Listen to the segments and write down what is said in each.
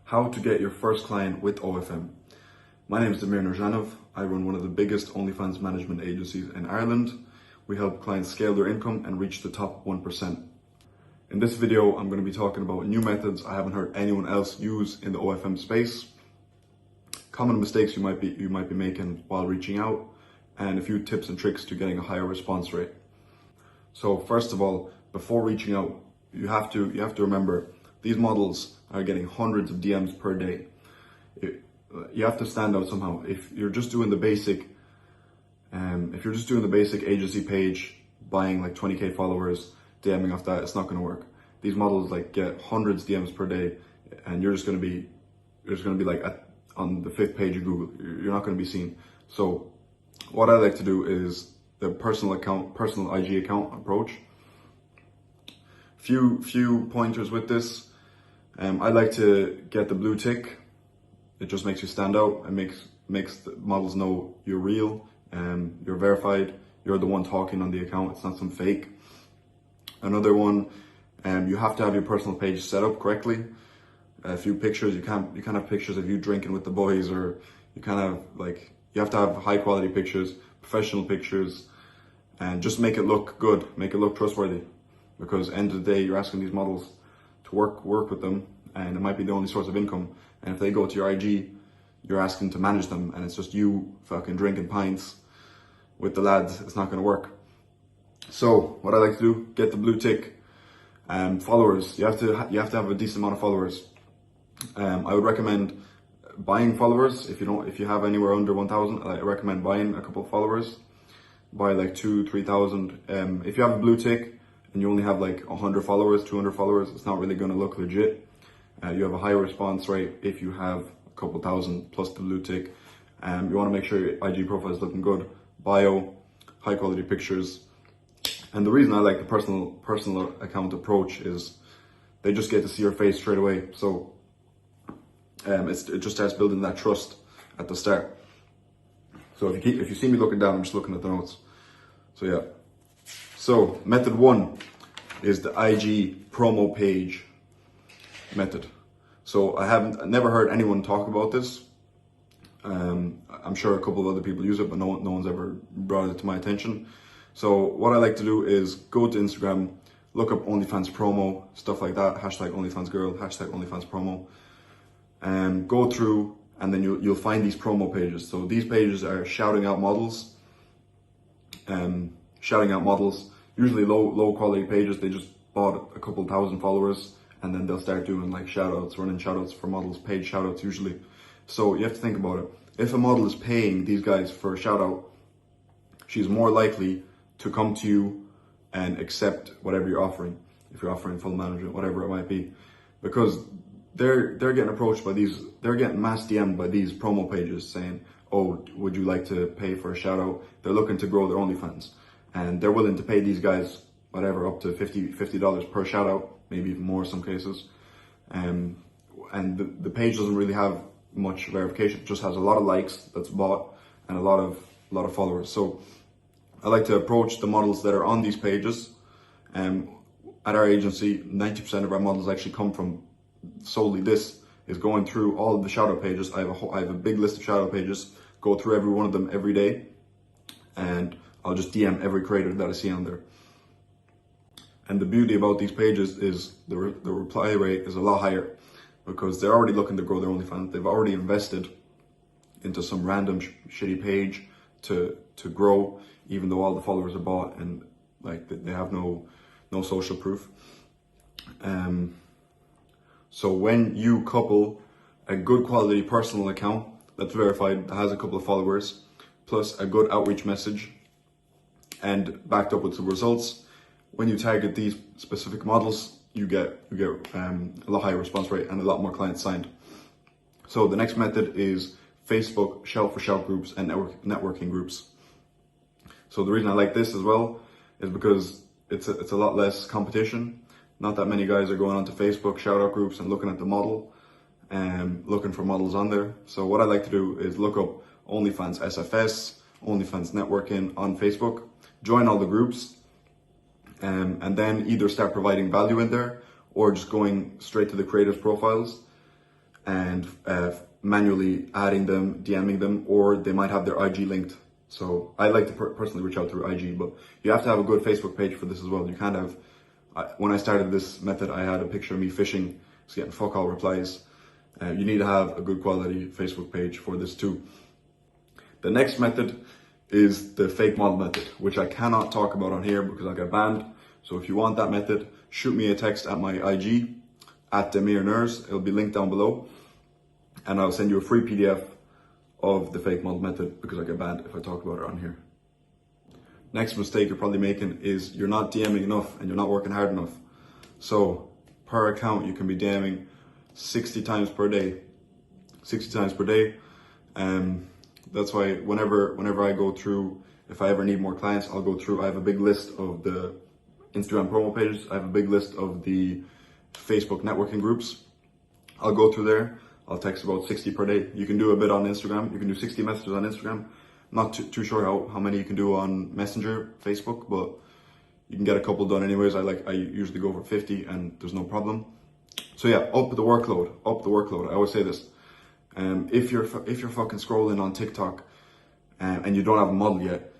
How to get your first client with OFM. My name is Damir Nurjanov. I run one of the biggest OnlyFans management agencies in Ireland. We help clients scale their income and reach the top 1%. In this video, I'm going to be talking about new methods I haven't heard anyone else use in the OFM space, common mistakes you might be making while reaching out, and a few tips and tricks to getting a higher response rate. So first of all, before reaching out, you have to remember these models are getting hundreds of DMs per day. You have to stand out somehow. If you're just doing the basic agency page, buying like 20k followers, DMing off that, it's not going to work. These models like get hundreds of DMs per day, and you're just going to be like on the 5th page of Google. You're not going to be seen. So what I like to do is the personal IG account approach. Few pointers with this. I like to get the blue tick. It just makes you stand out. It makes the models know you're real, you're verified, you're the one talking on the account. It's not some fake. Another one, you have to have your personal page set up correctly. A few pictures. You can't have pictures of you drinking with the boys, or you have to have high quality pictures, professional pictures, and just make it look good, make it look trustworthy. Because end of the day, you're asking these models to work with them, and it might be the only source of income. And if they go to your IG, you're asking to manage them, and it's just you fucking drinking pints with the lads. It's not going to work. So what I like to do, get the blue tick. Followers, you have to have a decent amount of followers. I would recommend buying followers. If you have anywhere under 1,000, I recommend buying a couple of followers. Buy like 2,000-3,000. If you have a blue tick and you only have like 100 followers, 200 followers, it's not really going to look legit. You have a higher response rate if you have a couple thousand plus the blue tick. You want to make sure your IG profile is looking good, bio, high quality pictures. And the reason I like the personal account approach is they just get to see your face straight away. So it just starts building that trust at the start. So if you see me looking down, I'm just looking at the notes. So yeah. So method 1 is the IG promo page method. So I never heard anyone talk about this. I'm sure a couple of other people use it, but no one's ever brought it to my attention. So what I like to do is go to Instagram, look up OnlyFans promo, stuff like that, hashtag OnlyFans girl, hashtag OnlyFans promo, and go through, and then you'll find these promo pages. So these pages are shouting out models, usually low quality pages. They just bought a couple thousand followers, and then they'll start doing like shoutouts, running shoutouts for models, paid shoutouts usually. So you have to think about it. If a model is paying these guys for a shoutout, she's more likely to come to you and accept whatever you're offering. If you're offering full management, whatever it might be, because they're getting approached by they're getting mass DM'd by these promo pages saying, oh, would you like to pay for a shout out? They're looking to grow their OnlyFans, and they're willing to pay these guys whatever, up to $50 per shout out, maybe even more in some cases. And the page doesn't really have much verification. It just has a lot of likes that's bought and a lot of followers. So I like to approach the models that are on these pages. At our agency, 90% of our models actually come from solely this, is going through all of the shoutout pages. I have a big list of shoutout pages, go through every one of them every day, and I'll just DM every creator that I see on there. And the beauty about these pages is the reply rate is a lot higher, because they're already looking to grow their OnlyFans. They've already invested into some random shitty page to grow, even though all the followers are bought and like they have no social proof. So when you couple a good quality personal account that's verified, that has a couple of followers, plus a good outreach message, and backed up with some results, when you target these specific models, you get a lot higher response rate and a lot more clients signed. So the next method is Facebook shout for shout groups and networking groups. So the reason I like this as well is because it's a lot less competition. Not that many guys are going onto Facebook shout out groups and looking at the model and looking for models on there. So what I like to do is look up OnlyFans SFS, OnlyFans networking on Facebook, join all the groups, and then either start providing value in there or just going straight to the creators' profiles and manually adding them, DMing them, or they might have their IG linked. So I like to personally reach out through IG, but you have to have a good Facebook page for this as well. You can't have, when I started this method, I had a picture of me fishing, just getting fuck all replies. You need to have a good quality Facebook page for this too. The next method is the fake model method, which I cannot talk about on here because I got banned. So if you want that method, shoot me a text at my IG, at DemirNurs. It'll be linked down below. And I'll send you a free PDF of the fake model method because I get banned if I talk about it on here. Next mistake you're probably making is you're not DMing enough and you're not working hard enough. So per account, you can be DMing 60 times per day. 60 times per day. That's why whenever I go through, if I ever need more clients, I'll go through. I have a big list of the Instagram promo pages. I have a big list of the Facebook networking groups. I'll go through there. I'll text about 60 per day. You can do a bit on Instagram. You can do 60 messages on Instagram. Not too sure how many you can do on Messenger, Facebook, but you can get a couple done anyways. I usually go for 50 and there's no problem. So yeah, up the workload. I always say this. If you're fucking scrolling on TikTok and you don't have a model yet,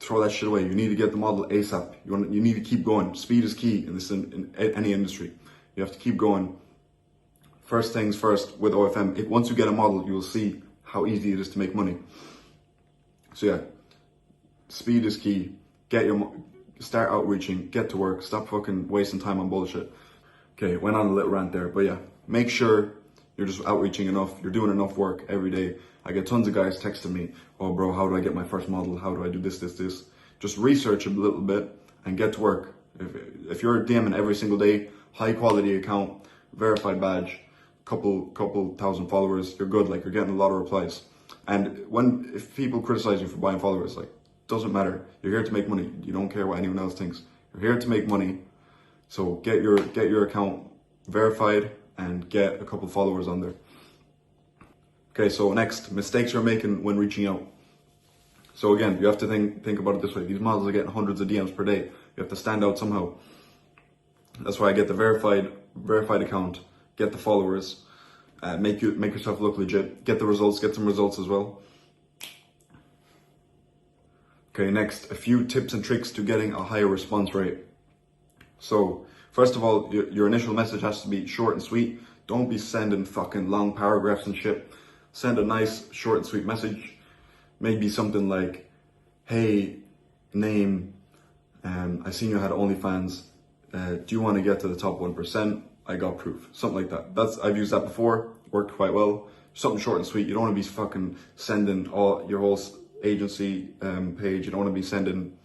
throw that shit away. You need to get the model ASAP. You need to keep going. Speed is key in any industry. You have to keep going. First things first with OFM. Once you get a model, you will see how easy it is to make money. So yeah, speed is key. Start outreaching. Get to work. Stop fucking wasting time on bullshit. Okay, went on a little rant there, but yeah, make sure you're just outreaching enough. You're doing enough work every day. I get tons of guys texting me, "Oh, bro, how do I get my first model? How do I do this? Just research a little bit and get to work. If you're DMing every single day, high quality account, verified badge, couple thousand followers, you're good. Like, you're getting a lot of replies. And if people criticize you for buying followers, like, doesn't matter. You're here to make money. You don't care what anyone else thinks. You're here to make money. So get your account verified and get a couple followers on there. Okay, so next, mistakes you're making when reaching out. So again, you have to think about it this way. These models are getting hundreds of DMs per day. You have to stand out somehow. That's why I get the verified account, get the followers, make yourself look legit, get the results, get some results as well. Okay, next, a few tips and tricks to getting a higher response rate. So first of all, your initial message has to be short and sweet. Don't be sending fucking long paragraphs and shit. Send a nice short and sweet message. Maybe something like, "Hey, name, I seen you had OnlyFans. Do you want to get to the top 1%? I got proof." Something like that. I've used that before. Worked quite well. Something short and sweet. You don't want to be fucking sending your whole agency page. You don't want to be sending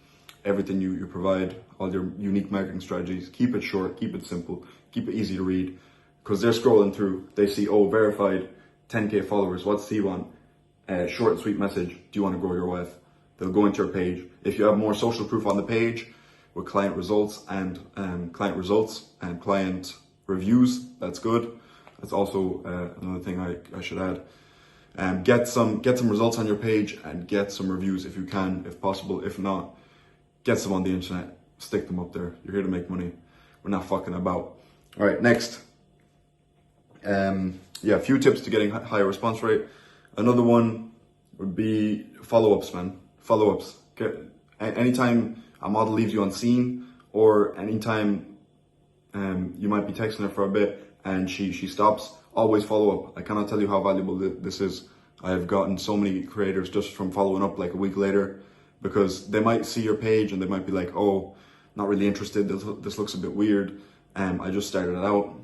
everything you provide, all your unique marketing strategies. Keep it short, keep it simple, keep it easy to read. Because they're scrolling through, they see, oh, verified, 10K followers, what's C1? Short and sweet message, do you want to grow your wealth? They'll go into your page. If you have more social proof on the page with client results and client reviews, that's good. That's also another thing I should add. Get some results on your page and get some reviews if you can, if possible. If not, get some on the internet, stick them up there. You're here to make money. We're not fucking about. All right, next. A few tips to getting higher response rate. Another one would be follow-ups, man. Follow-ups. Anytime a model leaves you unseen, or anytime you might be texting her for a bit and she stops, always follow up. I cannot tell you how valuable this is. I have gotten so many creators just from following up like a week later, because they might see your page and they might be like, "Oh, not really interested. This looks a bit weird. I just started it out."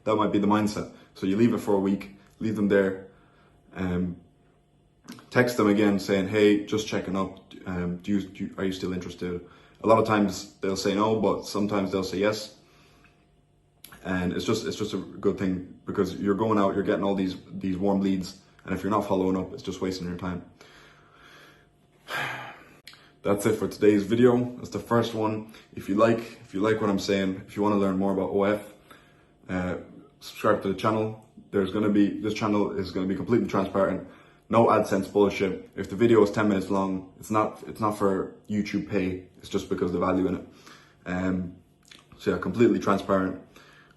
That might be the mindset. So you leave it for a week, leave them there, text them again saying, "Hey, just checking up. Are you still interested?" A lot of times they'll say no, but sometimes they'll say yes. And it's just a good thing, because you're going out, you're getting all these warm leads, and if you're not following up, it's just wasting your time. That's it for today's video. That's the first one. If you like what I'm saying, if you want to learn more about OF, subscribe to the channel. This channel is gonna be completely transparent. No AdSense bullshit. If the video is 10 minutes long, it's not for YouTube pay. It's just because of the value in it. So yeah, completely transparent.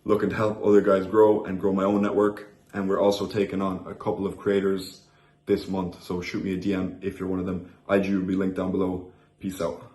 looking to help other guys grow and grow my own network. And we're also taking on a couple of creators this month. So shoot me a DM if you're one of them. IG will be linked down below. Peace out.